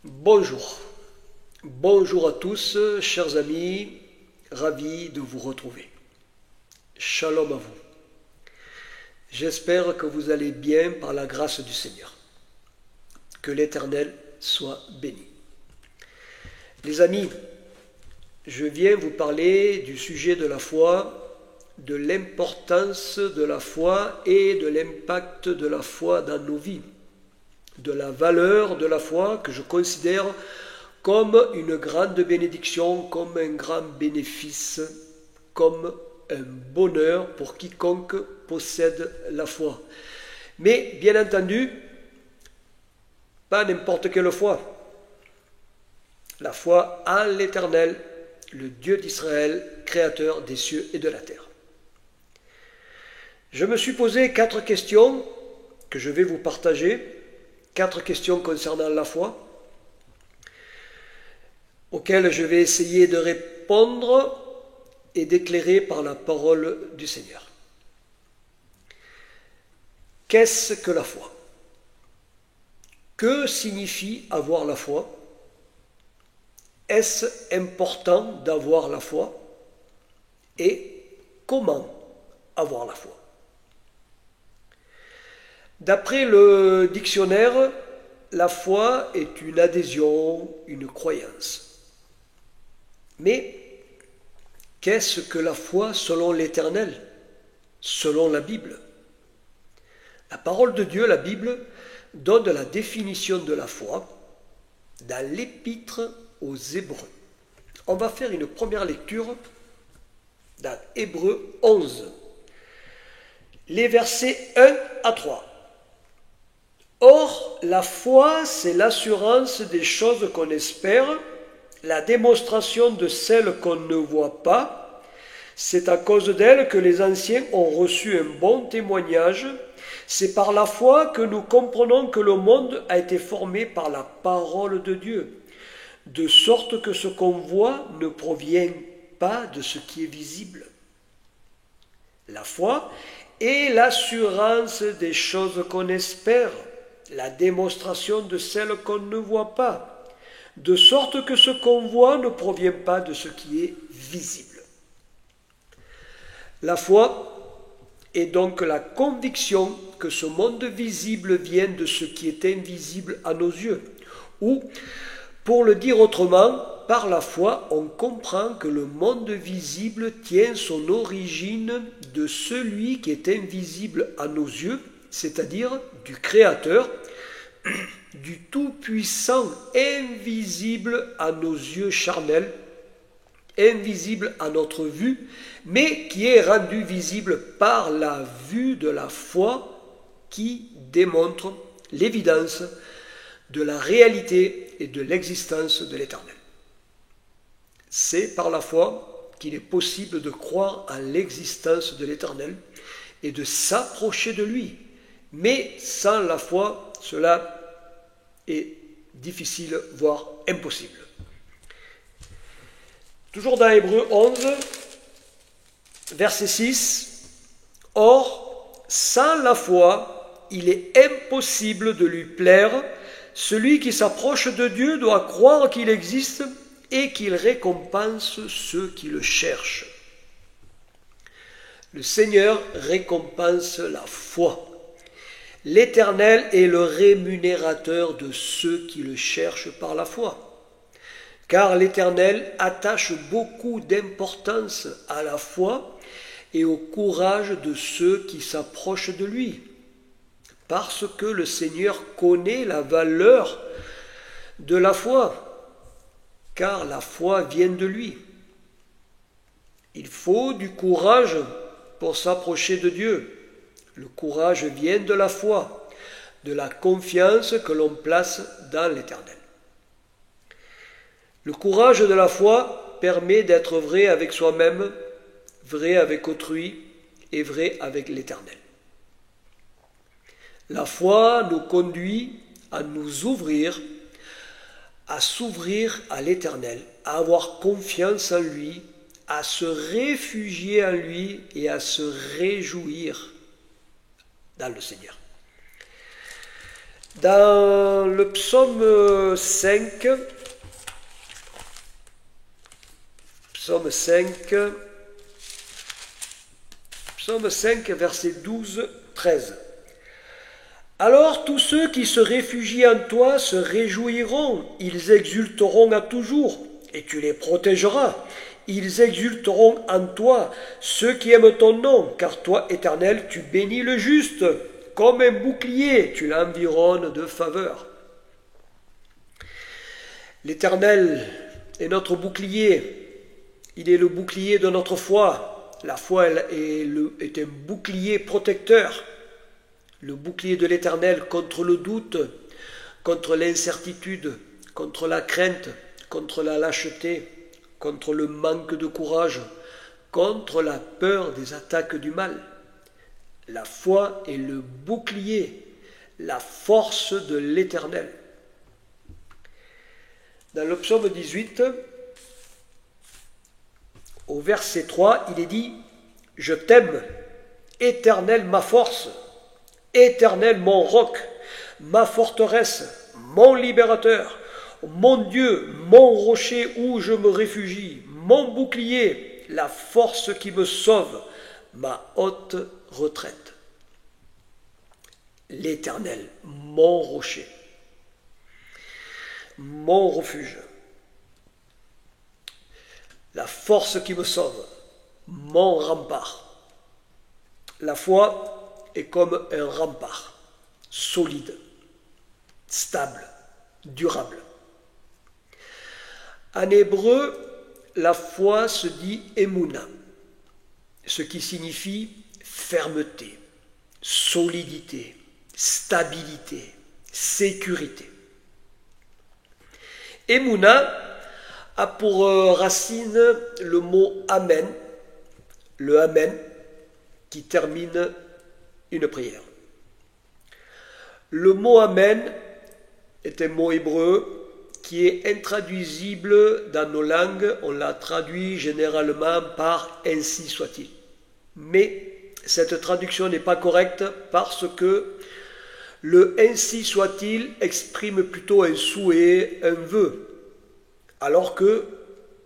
Bonjour. Bonjour à tous, chers amis, ravi de vous retrouver. Shalom à vous. J'espère que vous allez bien par la grâce du Seigneur. Que l'Éternel soit béni. Les amis, je viens vous parler du sujet de la foi, de l'importance de la foi et de l'impact de la foi dans nos vies, de la valeur de la foi que je considère comme une grande bénédiction, comme un grand bénéfice, comme un bonheur pour quiconque possède la foi. Mais bien entendu, pas n'importe quelle foi. La foi en l'Éternel, le Dieu d'Israël, créateur des cieux et de la terre. Je me suis posé 4 questions que je vais vous partager, 4 questions concernant la foi, auxquelles je vais essayer de répondre et d'éclairer par la parole du Seigneur. Qu'est-ce que la foi? Que signifie avoir la foi? Est-ce important d'avoir la foi? Et comment avoir la foi? D'après le dictionnaire, la foi est une adhésion, une croyance. Mais qu'est-ce que la foi selon l'Éternel, selon la Bible? La parole de Dieu, la Bible, donne la définition de la foi dans l'Épître aux Hébreux. On va faire une première lecture dans Hébreux 11, les versets 1 à 3. Or, la foi, c'est l'assurance des choses qu'on espère, la démonstration de celles qu'on ne voit pas. C'est à cause d'elle que les anciens ont reçu un bon témoignage. C'est par la foi que nous comprenons que le monde a été formé par la parole de Dieu, de sorte que ce qu'on voit ne provient pas de ce qui est visible. La foi est l'assurance des choses qu'on espère, la démonstration de celles qu'on ne voit pas, de sorte que ce qu'on voit ne provient pas de ce qui est visible. La foi est donc la conviction que ce monde visible vient de ce qui est invisible à nos yeux, ou, pour le dire autrement, par la foi, on comprend que le monde visible tient son origine de celui qui est invisible à nos yeux, c'est-à-dire du Créateur, du Tout-Puissant, invisible à nos yeux charnels, invisible à notre vue, mais qui est rendu visible par la vue de la foi qui démontre l'évidence de la réalité et de l'existence de l'Éternel. C'est par la foi qu'il est possible de croire en l'existence de l'Éternel et de s'approcher de lui. Mais sans la foi, cela est difficile, voire impossible. Toujours dans Hébreux 11, verset 6. Or, sans la foi, il est impossible de lui plaire. Celui qui s'approche de Dieu doit croire qu'il existe et qu'il récompense ceux qui le cherchent. Le Seigneur récompense la foi. L'Éternel est le rémunérateur de ceux qui le cherchent par la foi. Car l'Éternel attache beaucoup d'importance à la foi et au courage de ceux qui s'approchent de lui. Parce que le Seigneur connaît la valeur de la foi, car la foi vient de lui. Il faut du courage pour s'approcher de Dieu. Le courage vient de la foi, de la confiance que l'on place dans l'Éternel. Le courage de la foi permet d'être vrai avec soi-même, vrai avec autrui et vrai avec l'Éternel. La foi nous conduit à nous ouvrir, à s'ouvrir à l'Éternel, à avoir confiance en lui, à se réfugier en lui et à se réjouir dans le Seigneur. Dans le psaume 5, versets 12-13. Alors tous ceux qui se réfugient en toi se réjouiront, ils exulteront à toujours, et tu les protégeras. Ils exulteront en toi, ceux qui aiment ton nom, car toi, Éternel, tu bénis le juste. Comme un bouclier, tu l'environnes de faveur. L'Éternel est notre bouclier. Il est le bouclier de notre foi. La foi est un bouclier protecteur. Le bouclier de l'Éternel contre le doute, contre l'incertitude, contre la crainte, contre la lâcheté, contre le manque de courage, contre la peur des attaques du mal. La foi est le bouclier, la force de l'Éternel. Dans le psaume 18, au verset 3, il est dit « Je t'aime, Éternel ma force, Éternel mon roc, ma forteresse, mon libérateur, mon Dieu, mon rocher où je me réfugie, mon bouclier, la force qui me sauve, ma haute retraite. » L'Éternel, mon rocher, mon refuge, la force qui me sauve, mon rempart. La foi est comme un rempart, solide, stable, durable. En hébreu, la foi se dit émouna, ce qui signifie fermeté, solidité, stabilité, sécurité. Émouna a pour racine le mot amen, le amen qui termine une prière. Le mot amen est un mot hébreu qui est intraduisible dans nos langues. On l'a traduit généralement par « ainsi soit-il ». Mais cette traduction n'est pas correcte parce que le « ainsi soit-il » exprime plutôt un souhait, un vœu, alors que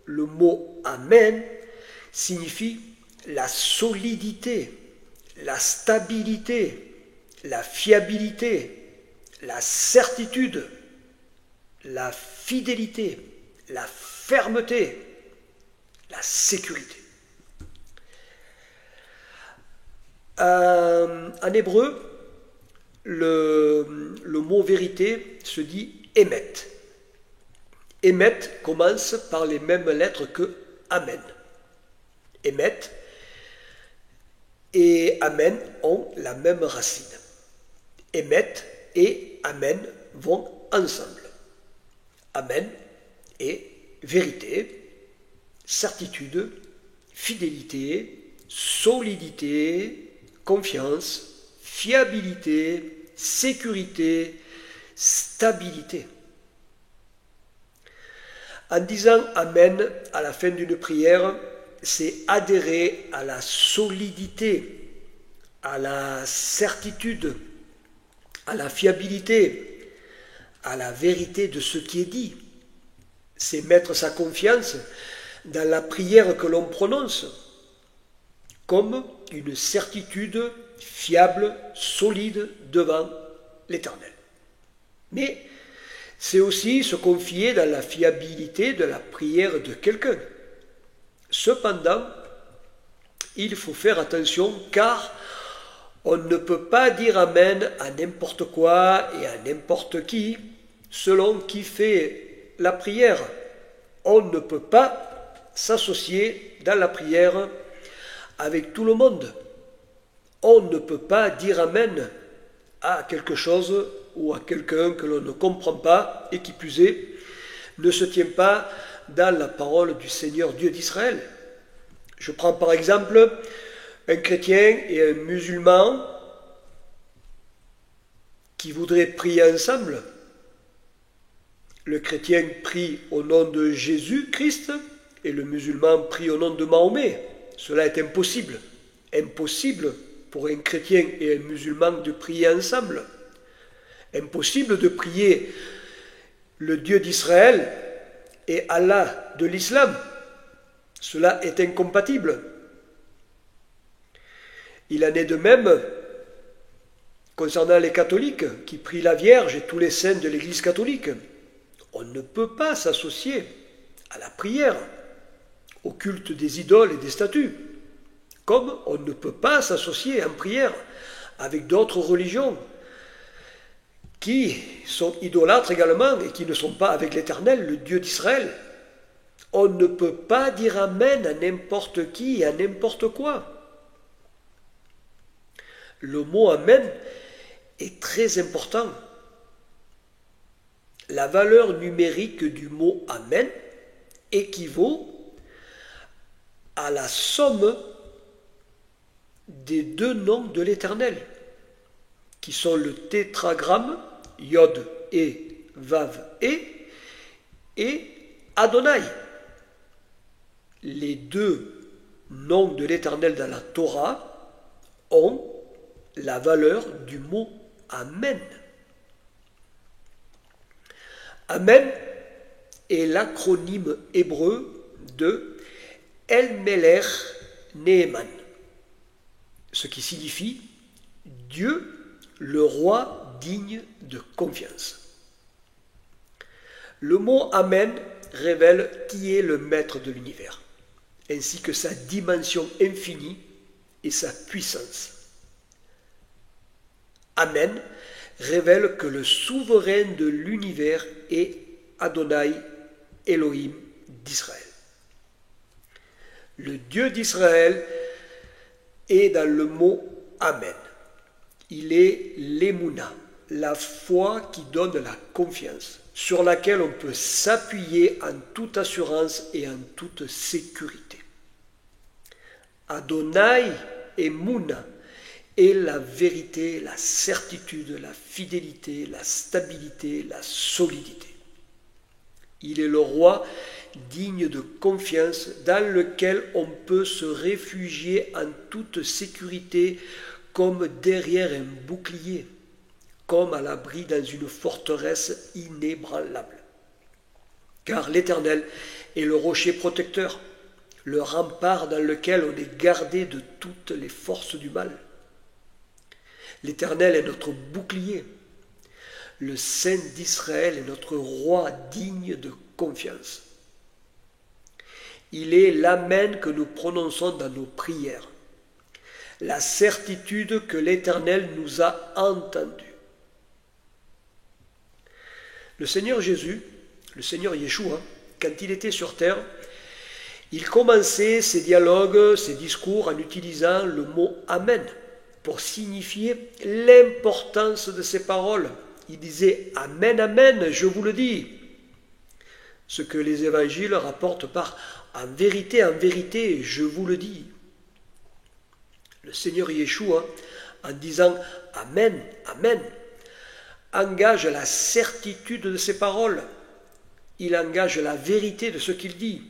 le mot « amen » signifie la solidité, la stabilité, la fiabilité, la certitude, la fidélité, la fermeté, la sécurité. En hébreu, le mot vérité se dit émet. Émet commence par les mêmes lettres que amen. Émet et amen ont la même racine. Émet et amen vont ensemble. Amen est vérité, certitude, fidélité, solidité, confiance, fiabilité, sécurité, stabilité. En disant amen à la fin d'une prière, c'est adhérer à la solidité, à la certitude, à la fiabilité, à la vérité de ce qui est dit. C'est mettre sa confiance dans la prière que l'on prononce comme une certitude fiable, solide devant l'Éternel. Mais c'est aussi se confier dans la fiabilité de la prière de quelqu'un. Cependant, il faut faire attention car on ne peut pas dire amen à n'importe quoi et à n'importe qui selon qui fait la prière. On ne peut pas s'associer dans la prière avec tout le monde. On ne peut pas dire amen à quelque chose ou à quelqu'un que l'on ne comprend pas et qui plus est ne se tient pas dans la parole du Seigneur Dieu d'Israël. Je prends par exemple un chrétien et un musulman qui voudraient prier ensemble. Le chrétien prie au nom de Jésus-Christ et le musulman prie au nom de Mahomet. Cela est impossible. Impossible pour un chrétien et un musulman de prier ensemble. Impossible de prier le Dieu d'Israël et Allah de l'islam. Cela est incompatible. Il en est de même concernant les catholiques qui prient la Vierge et tous les saints de l'Église catholique. On ne peut pas s'associer à la prière, au culte des idoles et des statues, comme on ne peut pas s'associer en prière avec d'autres religions qui sont idolâtres également et qui ne sont pas avec l'Éternel, le Dieu d'Israël. On ne peut pas dire Amen à n'importe qui et à n'importe quoi. Le mot Amen est très important. La valeur numérique du mot Amen équivaut à la somme des deux noms de l'Éternel, qui sont le tétragramme, Yod et Vav et Adonai. Les deux noms de l'Éternel dans la Torah ont la valeur du mot Amen. Amen est l'acronyme hébreu de El Melech Neeman, ce qui signifie Dieu, le roi digne de confiance. Le mot Amen révèle qui est le maître de l'univers, ainsi que sa dimension infinie et sa puissance. Amen révèle que le souverain de l'univers est Adonai Elohim d'Israël. Le Dieu d'Israël est dans le mot Amen. Il est l'Emouna, la foi qui donne la confiance, sur laquelle on peut s'appuyer en toute assurance et en toute sécurité. Adonai Emouna est la vérité, la certitude, la fidélité, la stabilité, la solidité. Il est le roi digne de confiance dans lequel on peut se réfugier en toute sécurité comme derrière un bouclier, comme à l'abri dans une forteresse inébranlable. Car l'Éternel est le rocher protecteur, le rempart dans lequel on est gardé de toutes les forces du mal. L'Éternel est notre bouclier. Le Saint d'Israël est notre roi digne de confiance. Il est l'Amen que nous prononçons dans nos prières, la certitude que l'Éternel nous a entendus. Le Seigneur Jésus, le Seigneur Yeshua, quand il était sur terre, il commençait ses dialogues, ses discours en utilisant le mot Amen pour signifier l'importance de ses paroles. Il disait « Amen, Amen, je vous le dis ». Ce que les évangiles rapportent par « En vérité, je vous le dis ». Le Seigneur Yeshua, en disant « Amen, Amen », engage la certitude de ses paroles. Il engage la vérité de ce qu'il dit.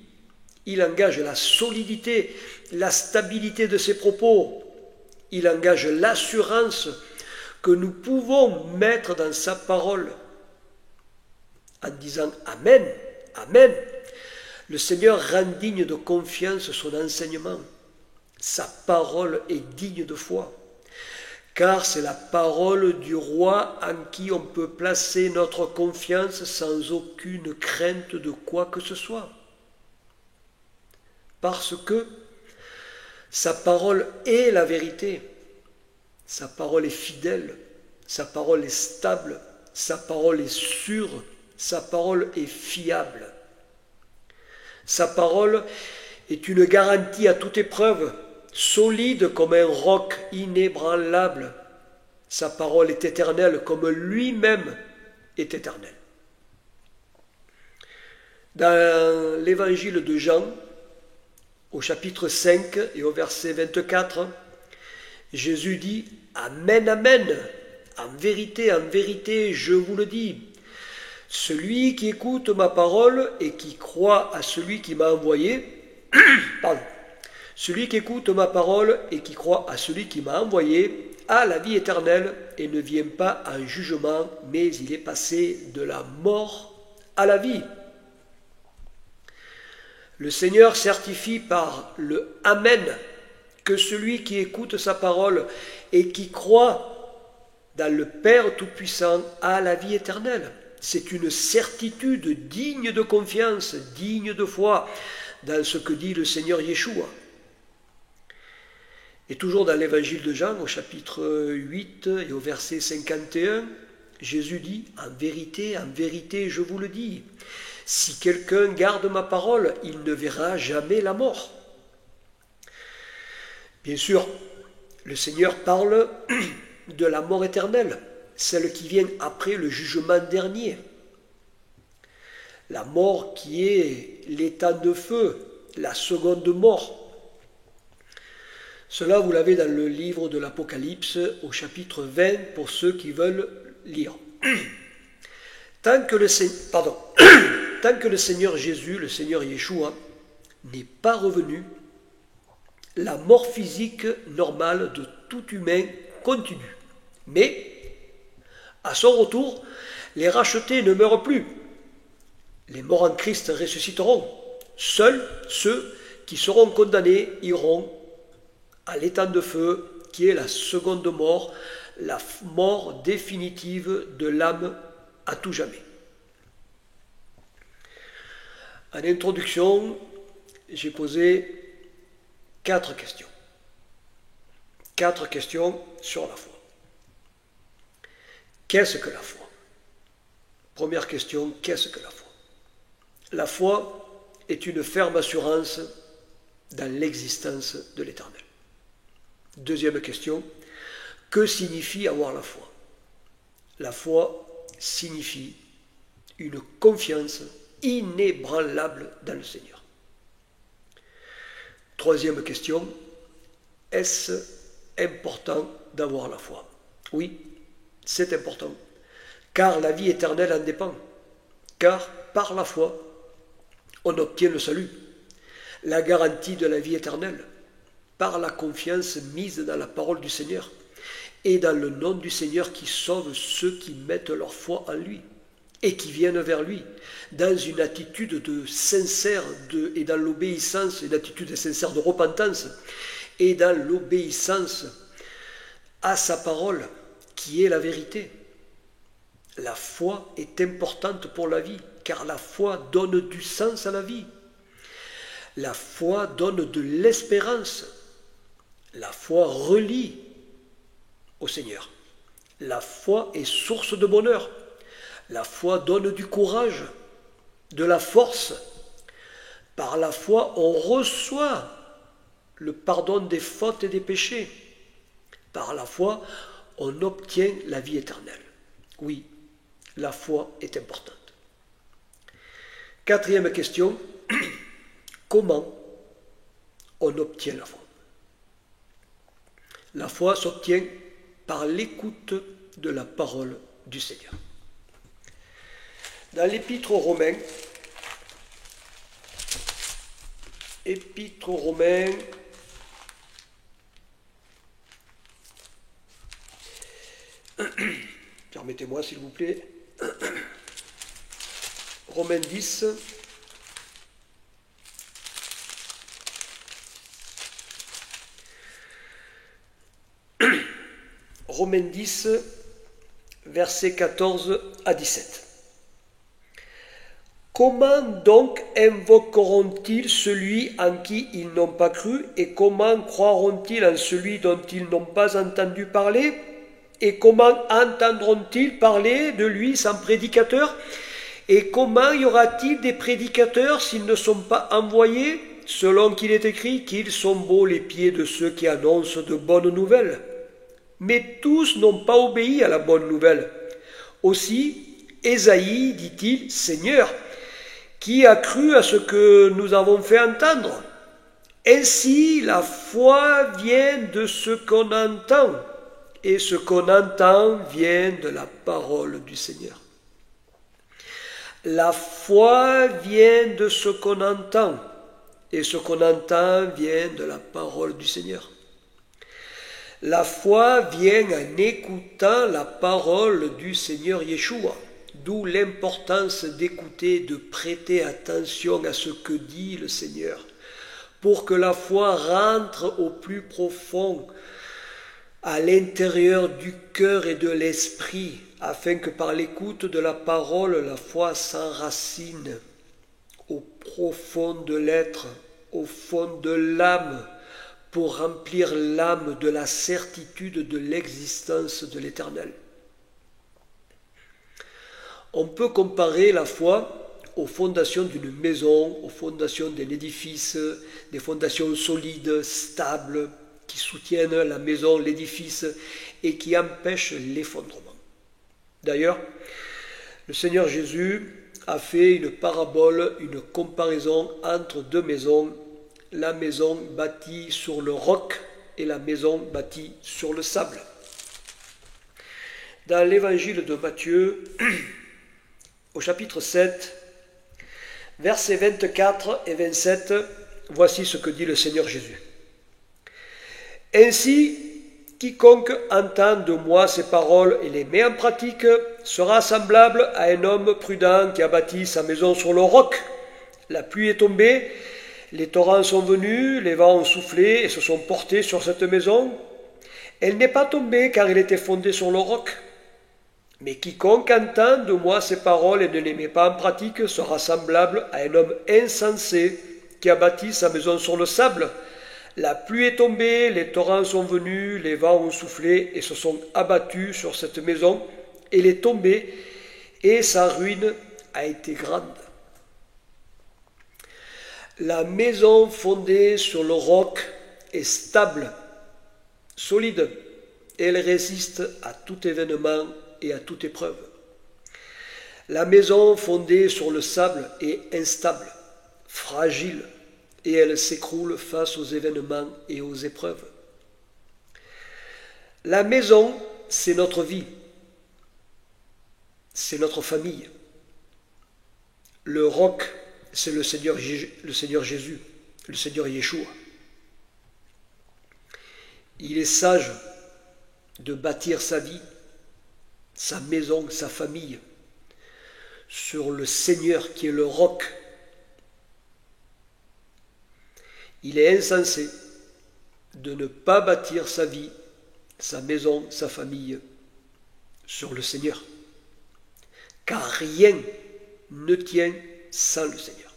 Il engage la solidité, la stabilité de ses propos. Il engage l'assurance que nous pouvons mettre dans sa parole. En disant « Amen, Amen », le Seigneur rend digne de confiance son enseignement. Sa parole est digne de foi, car c'est la parole du roi en qui on peut placer notre confiance sans aucune crainte de quoi que ce soit. Parce que sa parole est la vérité, sa parole est fidèle, sa parole est stable, sa parole est sûre, sa parole est fiable. Sa parole est une garantie à toute épreuve, solide comme un roc inébranlable. Sa parole est éternelle comme lui-même est éternel. Dans l'évangile de Jean, au chapitre 5 et au verset 24, Jésus dit « Amen, Amen, en vérité, je vous le dis. Celui qui écoute ma parole et qui croit à celui qui m'a envoyé, celui qui écoute ma parole et qui croit à celui qui m'a envoyé à la vie éternelle et ne vient pas en jugement, mais il est passé de la mort à la vie. Le Seigneur certifie par le Amen que celui qui écoute sa parole et qui croit dans le Père Tout-Puissant a la vie éternelle. C'est une certitude digne de confiance, digne de foi dans ce que dit le Seigneur Yeshua. Et toujours dans l'évangile de Jean, au chapitre 8 et au verset 51, Jésus dit « En vérité, je vous le dis, si quelqu'un garde ma parole, il ne verra jamais la mort. » Bien sûr, le Seigneur parle de la mort éternelle, celle qui vient après le jugement dernier. La mort qui est l'état de feu, la seconde mort. Cela, vous l'avez dans le livre de l'Apocalypse, au chapitre 20, pour ceux qui veulent lire. Tant que le Seigneur Jésus, le Seigneur Yeshua, n'est pas revenu, la mort physique normale de tout humain continue. Mais, à son retour, les rachetés ne meurent plus. Les morts en Christ ressusciteront. Seuls ceux qui seront condamnés iront à l'étang de feu, qui est la seconde mort, la mort définitive de l'âme à tout jamais. En introduction, j'ai posé 4 questions. 4 questions sur la foi. Qu'est-ce que la foi? Première question, qu'est-ce que la foi? La foi est une ferme assurance dans l'existence de l'Éternel. Deuxième question, que signifie avoir la foi? La foi signifie une confiance inébranlable dans le Seigneur. Troisième question, est-ce important d'avoir la foi? Oui, c'est important, car la vie éternelle en dépend, car par la foi, on obtient le salut, la garantie de la vie éternelle, par la confiance mise dans la parole du Seigneur et dans le nom du Seigneur qui sauve ceux qui mettent leur foi en lui et qui viennent vers lui, dans une attitude de sincère et dans l'obéissance, une attitude sincère de repentance et dans l'obéissance à sa parole qui est la vérité. La foi est importante pour la vie, car la foi donne du sens à la vie. La foi donne de l'espérance. La foi relie au Seigneur. La foi est source de bonheur. La foi donne du courage, de la force. Par la foi, on reçoit le pardon des fautes et des péchés. Par la foi, on obtient la vie éternelle. Oui, la foi est importante. Quatrième question, comment on obtient la foi? La foi s'obtient par l'écoute de la parole du Seigneur. Dans l'Épître aux Romains, permettez-moi s'il vous plaît, Romains 10, Romains 10, versets 14 à 17. Comment donc invoqueront-ils celui en qui ils n'ont pas cru, et comment croiront-ils en celui dont ils n'ont pas entendu parler? Et comment entendront-ils parler de lui sans prédicateur? Et comment y aura-t-il des prédicateurs s'ils ne sont pas envoyés, selon qu'il est écrit qu'ils sont beaux les pieds de ceux qui annoncent de bonnes nouvelles? Mais tous n'ont pas obéi à la bonne nouvelle. Aussi, Ésaïe dit-il, Seigneur, qui a cru à ce que nous avons fait entendre? Ainsi, la foi vient de ce qu'on entend, et ce qu'on entend vient de la parole du Seigneur. La foi vient de ce qu'on entend, et ce qu'on entend vient de la parole du Seigneur. La foi vient en écoutant la parole du Seigneur Yeshua, d'où l'importance d'écouter, de prêter attention à ce que dit le Seigneur, pour que la foi rentre au plus profond, à l'intérieur du cœur et de l'esprit, afin que par l'écoute de la parole, la foi s'enracine au profond de l'être, au fond de l'âme, pour remplir l'âme de la certitude de l'existence de l'Éternel. On peut comparer la foi aux fondations d'une maison, aux fondations d'un édifice, des fondations solides, stables, qui soutiennent la maison, l'édifice, et qui empêchent l'effondrement. D'ailleurs, le Seigneur Jésus a fait une parabole, une comparaison entre deux maisons, la maison bâtie sur le roc et la maison bâtie sur le sable. Dans l'évangile de Matthieu, au chapitre 7, versets 24 et 27, voici ce que dit le Seigneur Jésus. Ainsi, quiconque entend de moi ces paroles et les met en pratique sera semblable à un homme prudent qui a bâti sa maison sur le roc. La pluie est tombée, les torrents sont venus, les vents ont soufflé et se sont portés sur cette maison. Elle n'est pas tombée car elle était fondée sur le roc. Mais quiconque entend de moi ces paroles et ne les met pas en pratique sera semblable à un homme insensé qui a bâti sa maison sur le sable. La pluie est tombée, les torrents sont venus, les vents ont soufflé et se sont abattus sur cette maison. Elle est tombée et sa ruine a été grande. La maison fondée sur le roc est stable, solide, et elle résiste à tout événement et à toute épreuve. La maison fondée sur le sable est instable, fragile, et elle s'écroule face aux événements et aux épreuves. La maison, c'est notre vie, c'est notre famille. Le roc, c'est le Seigneur Jésus, le Seigneur Yeshua. Il est sage de bâtir sa vie, sa maison, sa famille, sur le Seigneur qui est le roc. Il est insensé de ne pas bâtir sa vie, sa maison, sa famille sur le Seigneur, car rien ne tient sans le Seigneur.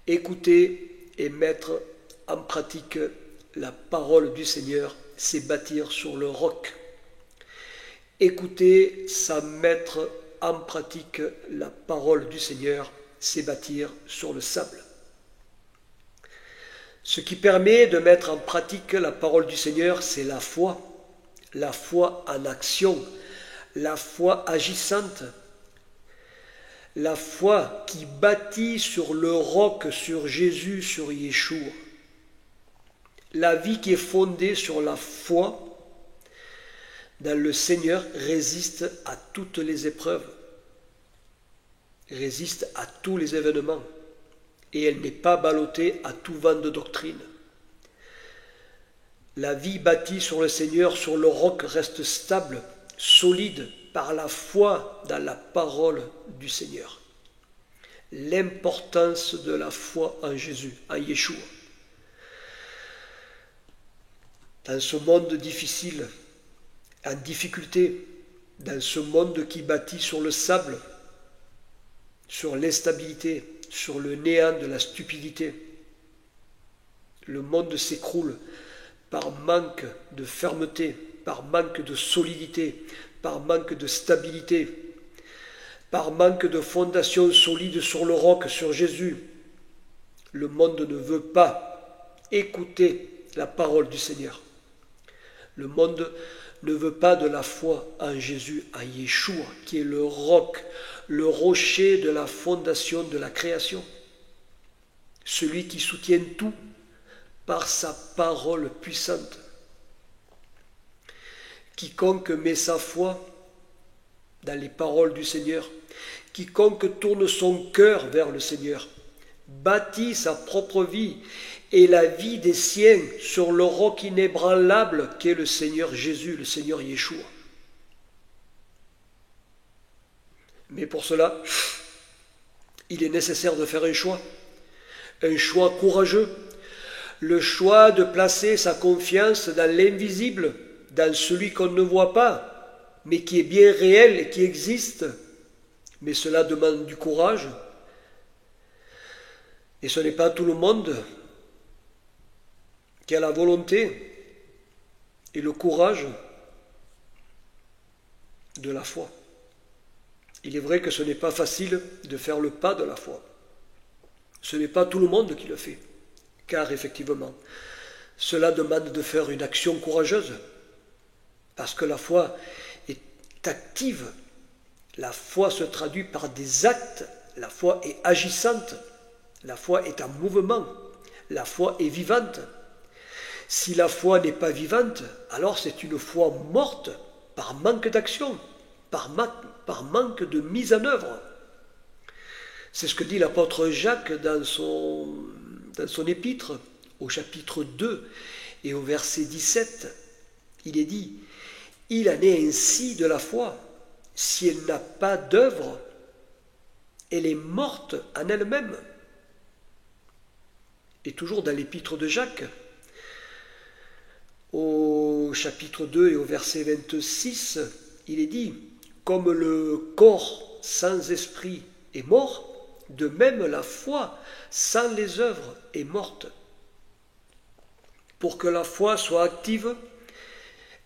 Écouter et mettre en pratique la parole du Seigneur, c'est bâtir sur le roc. Écouter, c'est mettre en pratique la parole du Seigneur, c'est bâtir sur le sable. Ce qui permet de mettre en pratique la parole du Seigneur, c'est la foi en action, la foi agissante, la foi qui bâtit sur le roc, sur Jésus, sur Yeshua. La vie qui est fondée sur la foi dans le Seigneur résiste à toutes les épreuves, résiste à tous les événements, et elle n'est pas ballottée à tout vent de doctrine. La vie bâtie sur le Seigneur, sur le roc, reste stable, solide, par la foi dans la parole du Seigneur. L'importance de la foi en Jésus, en Yeshua. Dans ce monde difficile, en difficulté, dans ce monde qui bâtit sur le sable, sur l'instabilité, sur le néant de la stupidité, le monde s'écroule par manque de fermeté, par manque de solidité, par manque de stabilité, par manque de fondation solide sur le roc, sur Jésus. Le monde ne veut pas écouter la parole du Seigneur. Le monde ne veut pas de la foi en Jésus, en Yeshua, qui est le roc, le rocher de la fondation de la création. Celui qui soutient tout par sa parole puissante. Quiconque met sa foi dans les paroles du Seigneur, quiconque tourne son cœur vers le Seigneur, bâtit sa propre vie et la vie des siens sur le roc inébranlable qu'est le Seigneur Jésus, le Seigneur Yeshua. Mais pour cela, il est nécessaire de faire un choix courageux, le choix de placer sa confiance dans l'invisible, dans celui qu'on ne voit pas, mais qui est bien réel et qui existe. Mais cela demande du courage. Et ce n'est pas tout le monde qui a la volonté et le courage de la foi. Il est vrai que ce n'est pas facile de faire le pas de la foi. Ce n'est pas tout le monde qui le fait, car effectivement, cela demande de faire une action courageuse, parce que la foi est active, la foi se traduit par des actes, la foi est agissante, la foi est en mouvement, la foi est vivante. Si la foi n'est pas vivante, alors c'est une foi morte par manque d'action, par manque de mise en œuvre. C'est ce que dit l'apôtre Jacques dans son épître, au chapitre 2 et au verset 17. Il est dit, « Il en est ainsi de la foi. Si elle n'a pas d'œuvre, elle est morte en elle-même. » Et toujours dans l'épître de Jacques, au chapitre 2 et au verset 26, il est dit, « Comme le corps sans esprit est mort, de même la foi sans les œuvres est morte. » Pour que la foi soit active,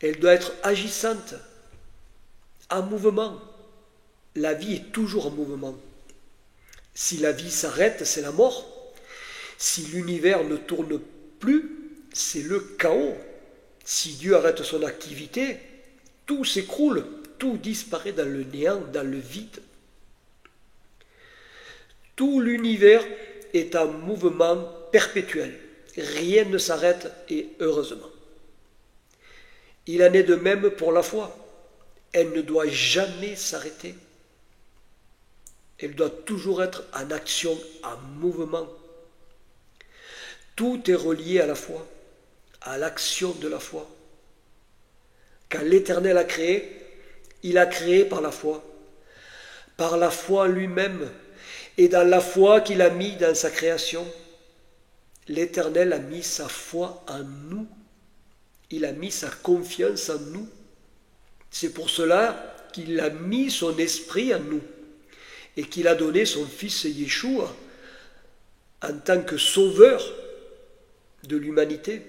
elle doit être agissante, en mouvement. La vie est toujours en mouvement. Si la vie s'arrête, c'est la mort. Si l'univers ne tourne plus, c'est le chaos. Si Dieu arrête son activité, tout s'écroule, tout disparaît dans le néant, dans le vide. Tout l'univers est en mouvement perpétuel. Rien ne s'arrête et heureusement. Il en est de même pour la foi. Elle ne doit jamais s'arrêter. Elle doit toujours être en action, en mouvement. Tout est relié à la foi, à l'action de la foi. Quand l'Éternel a créé, il a créé par la foi lui-même, et dans la foi qu'il a mis dans sa création. L'Éternel a mis sa foi en nous. Il a mis sa confiance en nous. C'est pour cela qu'il a mis son esprit en nous et qu'il a donné son fils Yeshua en tant que sauveur de l'humanité.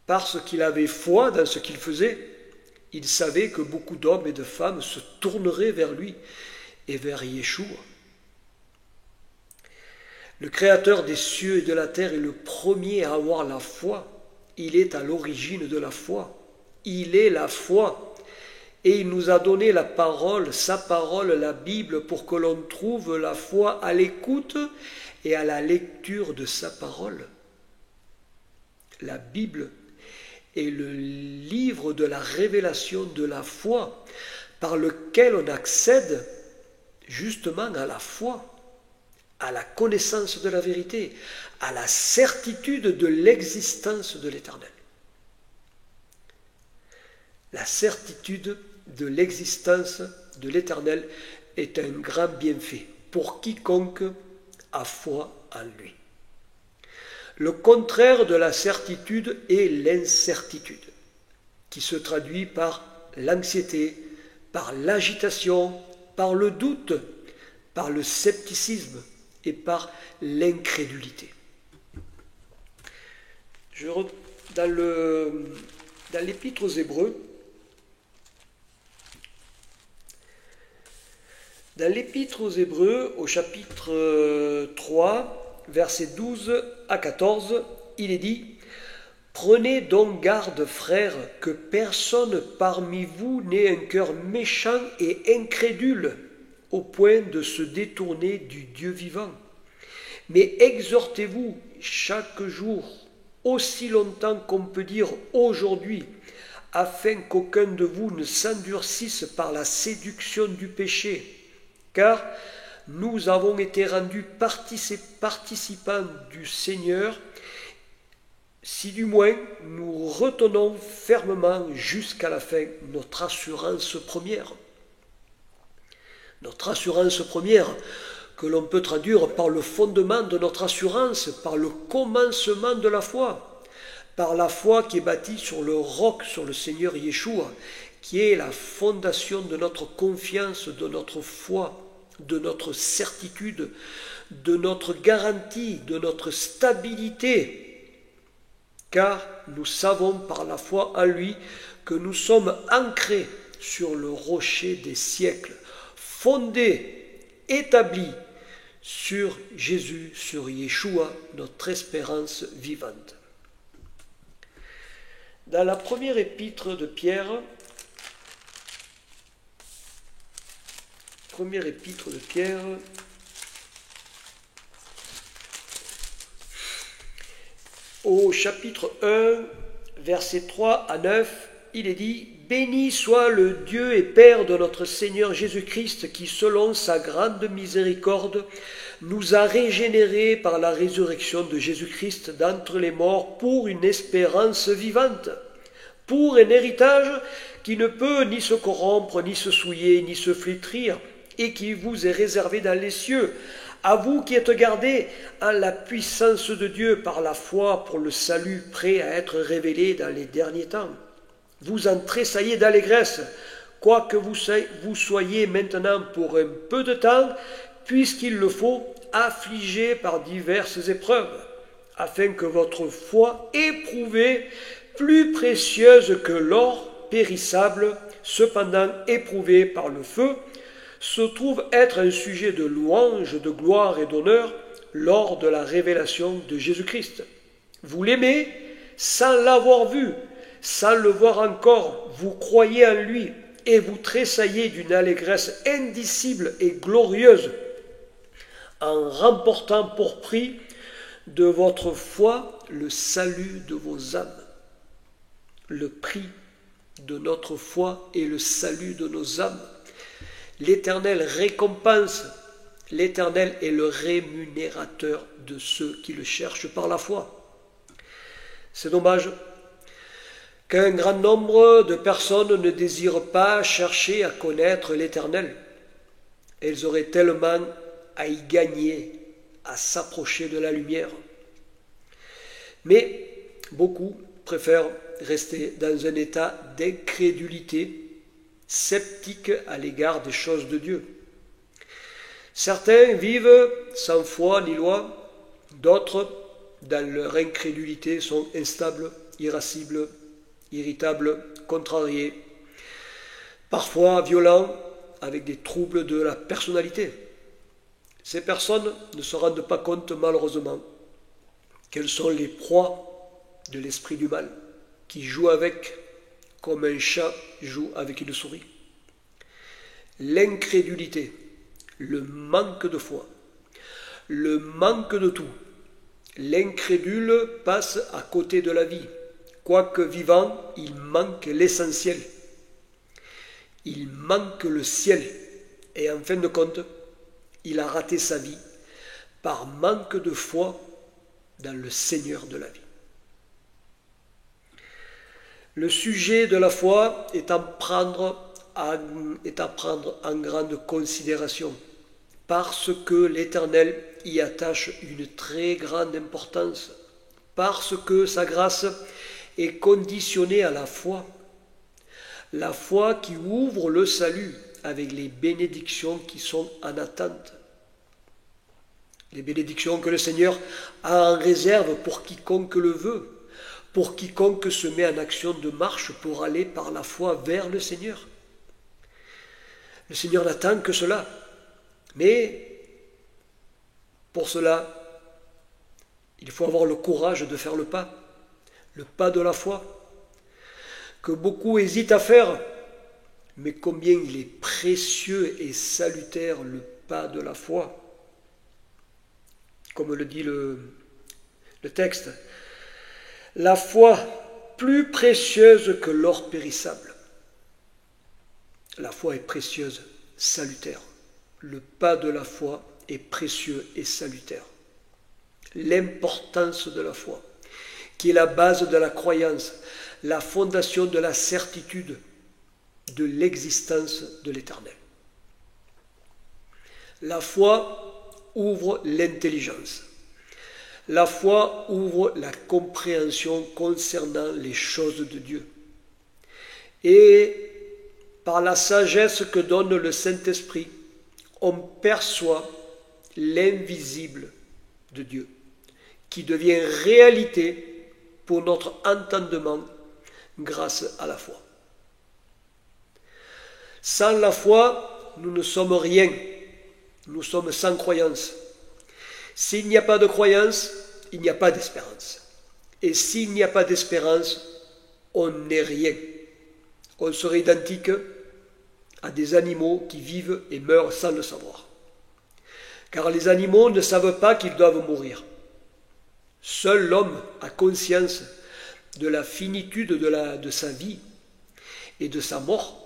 Parce qu'il avait foi dans ce qu'il faisait, il savait que beaucoup d'hommes et de femmes se tourneraient vers lui et vers Yeshua. Le Créateur des cieux et de la terre est le premier à avoir la foi. Il est à l'origine de la foi. Il est la foi. Et il nous a donné la parole, sa parole, la Bible, pour que l'on trouve la foi à l'écoute et à la lecture de sa parole. La Bible est le livre de la révélation de la foi, par lequel on accède justement à la foi, à la connaissance de la vérité, à la certitude de l'existence de l'Éternel. La certitude de l'existence de l'Éternel est un grand bienfait pour quiconque a foi en lui. Le contraire de la certitude est l'incertitude, qui se traduit par l'anxiété, par l'agitation, par le doute, par le scepticisme et par l'incrédulité. Dans l'Épître aux Hébreux, au chapitre 3, versets 12 à 14, il est dit « Prenez donc garde, frères, que personne parmi vous n'ait un cœur méchant et incrédule, au point de se détourner du Dieu vivant. Mais exhortez-vous chaque jour, aussi longtemps qu'on peut dire aujourd'hui, afin qu'aucun de vous ne s'endurcisse par la séduction du péché. Car nous avons été rendus participants du Seigneur, si du moins nous retenons fermement jusqu'à la fin notre assurance première. Notre assurance première, que l'on peut traduire par le fondement de notre assurance, par le commencement de la foi, par la foi qui est bâtie sur le roc, sur le Seigneur Yeshua, qui est la fondation de notre confiance, de notre foi, de notre certitude, de notre garantie, de notre stabilité, car nous savons par la foi en lui que nous sommes ancrés sur le rocher des siècles, fondés, établis sur Jésus, sur Yeshua, notre espérance vivante. Dans la première épître de Pierre, au chapitre 1, versets 3 à 9, il est dit « Béni soit le Dieu et Père de notre Seigneur Jésus-Christ, qui, selon sa grande miséricorde, nous a régénérés par la résurrection de Jésus-Christ d'entre les morts pour une espérance vivante, pour un héritage qui ne peut ni se corrompre, ni se souiller, ni se flétrir, et qui vous est réservé dans les cieux, à vous qui êtes gardés en la puissance de Dieu par la foi pour le salut prêt à être révélé dans les derniers temps. Vous en tressaillez d'allégresse, quoique vous soyez maintenant pour un peu de temps, puisqu'il le faut, affligés par diverses épreuves, afin que votre foi éprouvée, plus précieuse que l'or périssable, cependant éprouvée par le feu, se trouve être un sujet de louange, de gloire et d'honneur lors de la révélation de Jésus-Christ. Vous l'aimez sans l'avoir vu, sans le voir encore, vous croyez en lui et vous tressaillez d'une allégresse indicible et glorieuse en remportant pour prix de votre foi le salut de vos âmes. Le prix de notre foi est le salut de nos âmes. L'Éternel récompense, l'Éternel est le rémunérateur de ceux qui le cherchent par la foi. C'est dommage qu'un grand nombre de personnes ne désirent pas chercher à connaître l'Éternel. Elles auraient tellement à y gagner, à s'approcher de la lumière. Mais beaucoup préfèrent rester dans un état d'incrédulité, sceptique à l'égard des choses de Dieu. Certains vivent sans foi ni loi, d'autres, dans leur incrédulité, sont instables, irascibles, irritables, contrariés, parfois violents, avec des troubles de la personnalité. Ces personnes ne se rendent pas compte, malheureusement, qu'elles sont les proies de l'esprit du mal, qui joue avec, comme un chat joue avec une souris. L'incrédulité, le manque de foi, le manque de tout. L'incrédule passe à côté de la vie. Quoique vivant, il manque l'essentiel. Il manque le ciel. Et en fin de compte, il a raté sa vie par manque de foi dans le Seigneur de la vie. Le sujet de la foi est à prendre en grande considération, parce que l'Éternel y attache une très grande importance, parce que sa grâce est conditionnée à la foi qui ouvre le salut avec les bénédictions qui sont en attente. Les bénédictions que le Seigneur a en réserve pour quiconque le veut, pour quiconque se met en action de marche pour aller par la foi vers le Seigneur. Le Seigneur n'attend que cela. Mais pour cela, il faut avoir le courage de faire le pas de la foi, que beaucoup hésitent à faire, mais combien il est précieux et salutaire le pas de la foi. Comme le dit le texte, la foi plus précieuse que l'or périssable. La foi est précieuse, salutaire. le pas de la foi est précieux et salutaire. L'importance de la foi, qui est la base de la croyance, la fondation de la certitude de l'existence de l'Éternel. La foi ouvre l'intelligence. La foi ouvre la compréhension concernant les choses de Dieu. Et par la sagesse que donne le Saint-Esprit, on perçoit l'invisible de Dieu, qui devient réalité pour notre entendement grâce à la foi. Sans la foi, nous ne sommes rien. Nous sommes sans croyance. S'il n'y a pas de croyance, il n'y a pas d'espérance. Et s'il n'y a pas d'espérance, on n'est rien. On serait identique à des animaux qui vivent et meurent sans le savoir. Car les animaux ne savent pas qu'ils doivent mourir. Seul l'homme a conscience de la finitude de sa vie et de sa mort.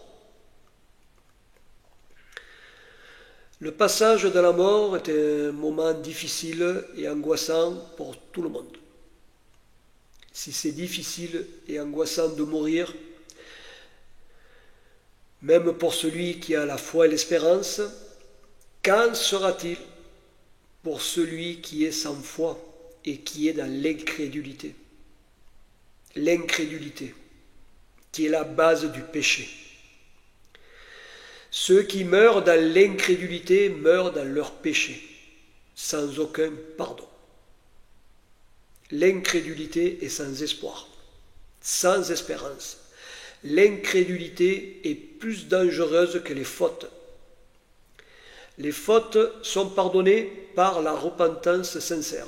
Le passage de la mort est un moment difficile et angoissant pour tout le monde. Si c'est difficile et angoissant de mourir, même pour celui qui a la foi et l'espérance, qu'en sera-t-il pour celui qui est sans foi et qui est dans l'incrédulité? L'incrédulité, qui est la base du péché. Ceux qui meurent dans l'incrédulité meurent dans leur péché, sans aucun pardon. L'incrédulité est sans espoir, sans espérance. L'incrédulité est plus dangereuse que les fautes. Les fautes sont pardonnées par la repentance sincère.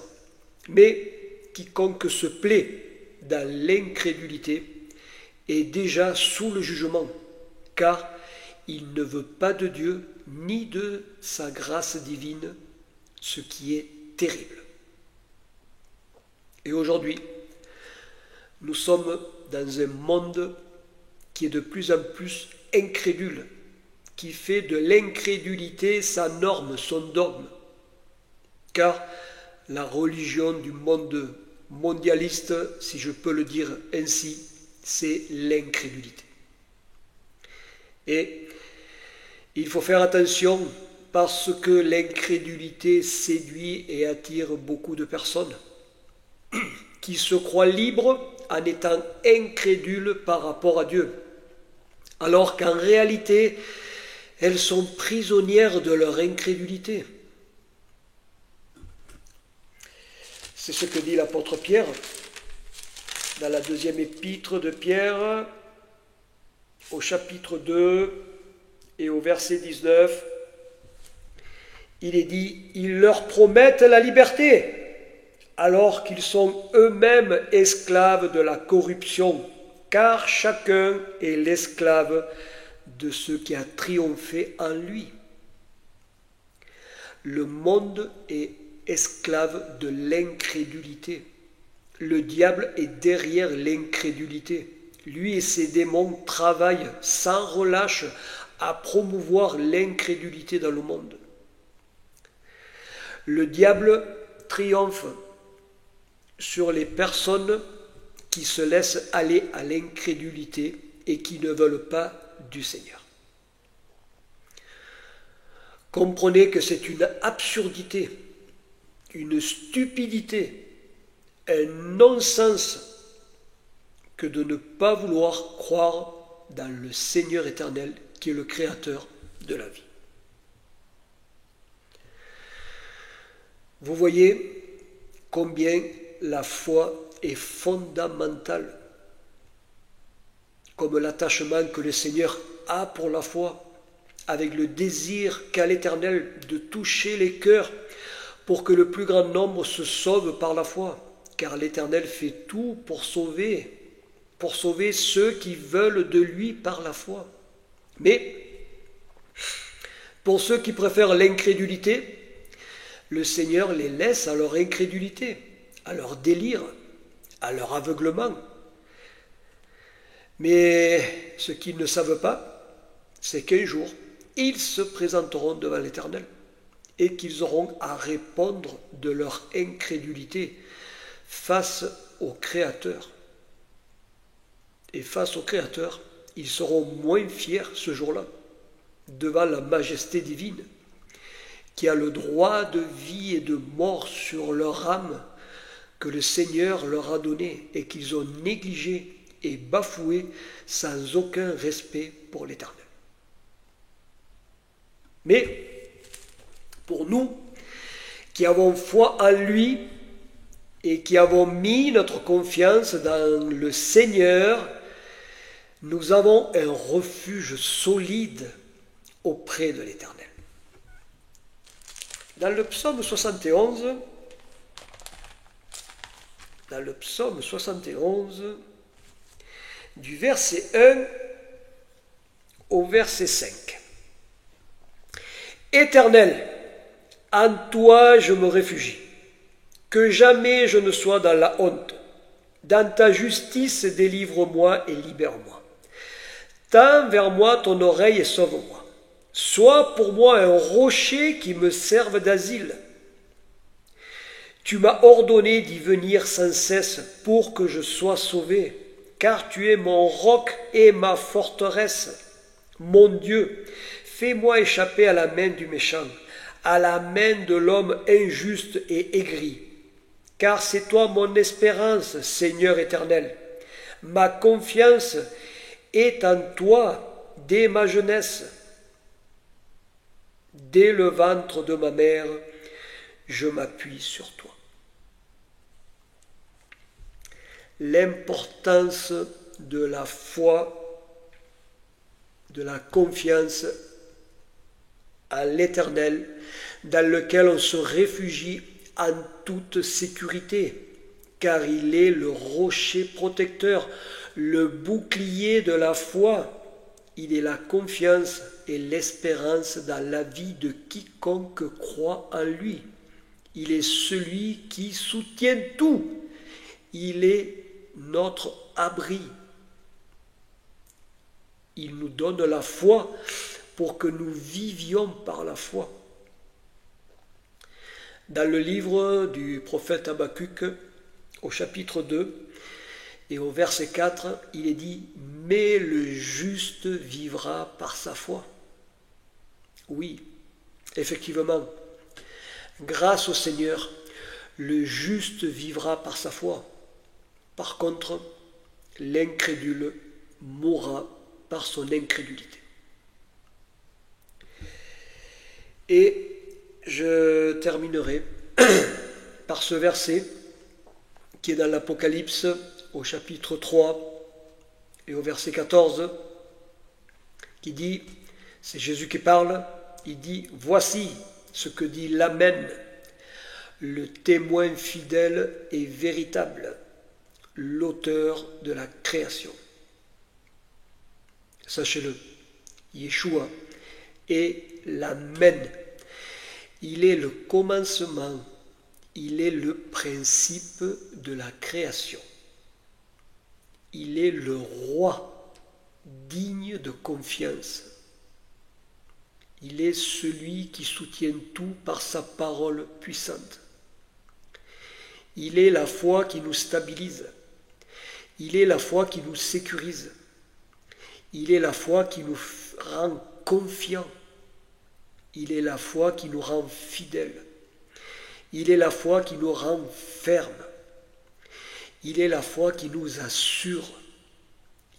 Mais quiconque se plaît dans l'incrédulité est déjà sous le jugement, car il ne veut pas de Dieu ni de sa grâce divine, ce qui est terrible. Et aujourd'hui, nous sommes dans un monde qui est de plus en plus incrédule, qui fait de l'incrédulité sa norme, son dogme. Car la religion du monde mondialiste, si je peux le dire ainsi, c'est l'incrédulité. Et il faut faire attention parce que l'incrédulité séduit et attire beaucoup de personnes qui se croient libres en étant incrédules par rapport à Dieu, alors qu'en réalité, elles sont prisonnières de leur incrédulité. C'est ce que dit l'apôtre Pierre dans la deuxième épître de Pierre, au chapitre 2 et au verset 19. Il est dit « Ils leur promettent la liberté, alors qu'ils sont eux-mêmes esclaves de la corruption, car chacun est l'esclave de ce qui a triomphé en lui. » Le monde est esclave de l'incrédulité. Le diable est derrière l'incrédulité. Lui et ses démons travaillent sans relâche à promouvoir l'incrédulité dans le monde. Le diable triomphe sur les personnes qui se laissent aller à l'incrédulité et qui ne veulent pas du Seigneur. Comprenez que c'est une absurdité, une stupidité, un non-sens que de ne pas vouloir croire dans le Seigneur éternel qui est le Créateur de la vie. Vous voyez combien la foi est fondamentale, comme l'attachement que le Seigneur a pour la foi, avec le désir qu'a l'Éternel de toucher les cœurs pour que le plus grand nombre se sauve par la foi, car l'Éternel fait tout pour sauver ceux qui veulent de lui par la foi. Mais pour ceux qui préfèrent l'incrédulité, le Seigneur les laisse à leur incrédulité, à leur délire, à leur aveuglement. Mais ce qu'ils ne savent pas, c'est qu'un jour, ils se présenteront devant l'Éternel et qu'ils auront à répondre de leur incrédulité face au Créateur. Et face au Créateur, ils seront moins fiers ce jour-là, devant la majesté divine, qui a le droit de vie et de mort sur leur âme que le Seigneur leur a donné et qu'ils ont négligé et bafoué sans aucun respect pour l'Éternel. Mais pour nous qui avons foi en lui et qui avons mis notre confiance dans le Seigneur, nous avons un refuge solide auprès de l'Éternel. Dans le psaume 71, du verset 1 au verset 5. Éternel, en toi je me réfugie, que jamais je ne sois dans la honte. Dans ta justice, délivre-moi et libère-moi. Tends vers moi ton oreille et sauve-moi. Sois pour moi un rocher qui me serve d'asile. Tu m'as ordonné d'y venir sans cesse pour que je sois sauvé, car tu es mon roc et ma forteresse. Mon Dieu, fais-moi échapper à la main du méchant, à la main de l'homme injuste et aigri. Car c'est toi mon espérance, Seigneur éternel. Ma confiance est en toi dès ma jeunesse. Dès le ventre de ma mère, je m'appuie sur toi. L'importance de la foi, de la confiance à l'Éternel, dans lequel on se réfugie en toute sécurité, car il est le rocher protecteur, le bouclier de la foi. Il est la confiance et l'espérance dans la vie de quiconque croit en lui. Il est celui qui soutient tout. Il est notre abri. Il nous donne la foi pour que nous vivions par la foi. Dans le livre du prophète Habakkuk, au chapitre 2 et au verset 4, il est dit « Mais le juste vivra par sa foi ». Oui, effectivement, grâce au Seigneur, le juste vivra par sa foi. Par contre, l'incrédule mourra par son incrédulité. Et je terminerai par ce verset qui est dans l'Apocalypse au chapitre 3 et au verset 14, qui dit, c'est Jésus qui parle, il dit « Voici ce que dit l'Amen, le témoin fidèle et véritable, l'auteur de la création. » Sachez-le, Yeshua est l'Amen. Il est le commencement, il est le principe de la création. Il est le roi digne de confiance. Il est celui qui soutient tout par sa parole puissante. Il est la foi qui nous stabilise. Il est la foi qui nous sécurise. Il est la foi qui nous rend confiants. Il est la foi qui nous rend fidèles. Il est la foi qui nous rend fermes. Il est la foi qui nous assure.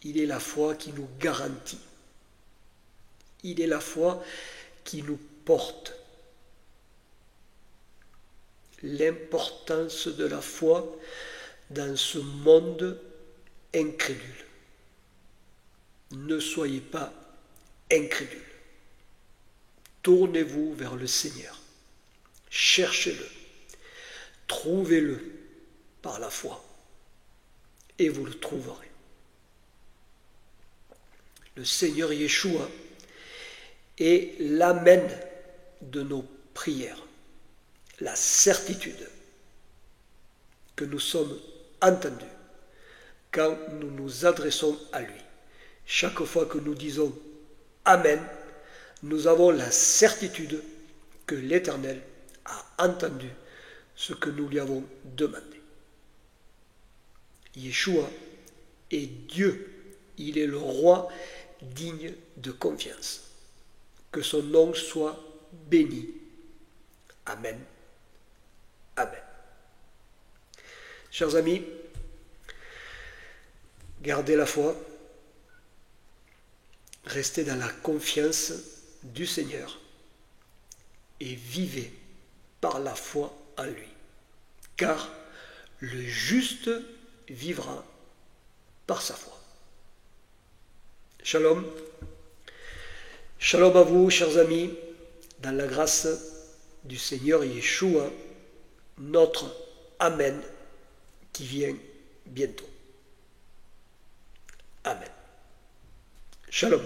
Il est la foi qui nous garantit. Il est la foi qui nous porte. L'importance de la foi dans ce monde incrédule. Ne soyez pas incrédules. Tournez-vous vers le Seigneur. Cherchez-le. Trouvez-le par la foi. Et vous le trouverez. Le Seigneur Yeshua est l'Amen de nos prières. La certitude que nous sommes entendus quand nous nous adressons à lui. Chaque fois que nous disons Amen, nous avons la certitude que l'Éternel a entendu ce que nous lui avons demandé. Yeshua est Dieu, il est le roi digne de confiance. Que son nom soit béni. Amen. Amen. Chers amis, gardez la foi, restez dans la confiance du Seigneur et vivez par la foi en lui. Car le juste vivra par sa foi. Shalom. Shalom à vous, chers amis, dans la grâce du Seigneur Yeshua, notre Amen, qui vient bientôt. Amen. Shalom.